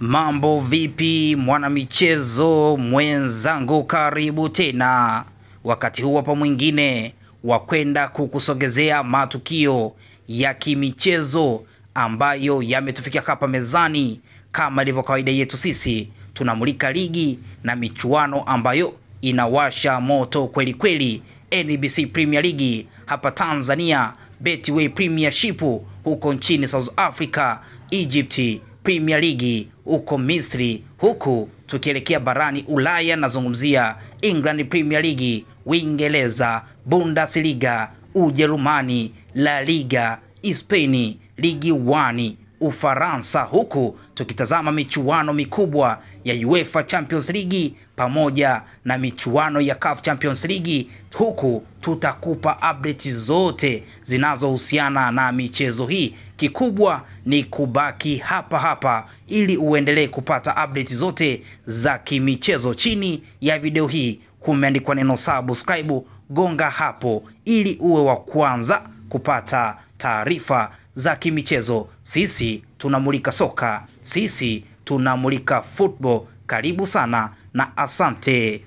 Mambo vipi mwanamichezo mwenzangu, karibu tena wakati huu hapa mwingine wa kwenda kukusogezea matukio ya kimichezo ambayo yametufikia hapa mezani. Kama ilivyo kawaida yetu, sisi tunamulika ligi na michuano ambayo inawasha moto kweli kweli. NBC Premier League hapa Tanzania, Betway Premiership huko nchini South Africa, Egypt Premier League huko Misri, huku tukielekea barani Ulaya nazungumzia England Premier League, Uingereza, Bundesliga, Ujerumani, La Liga, Spain, Ligue 1, Ufaransa, huku tukitazama michuano mikubwa ya UEFA Champions League pamoja na michuano ya CAF Champions League. Huku tutakupa update zote zinazohusiana na michezo hii. Kikubwa ni kubaki hapa hapa ili uendelee kupata update zote za kimichezo. Chini ya video hii kumeandikwa neno subscribe, gonga hapo ili uwe wa kwanza kupata taarifa za kimichezo. Sisi tunamulika soka, sisi tunamulika football. Karibu sana na asante.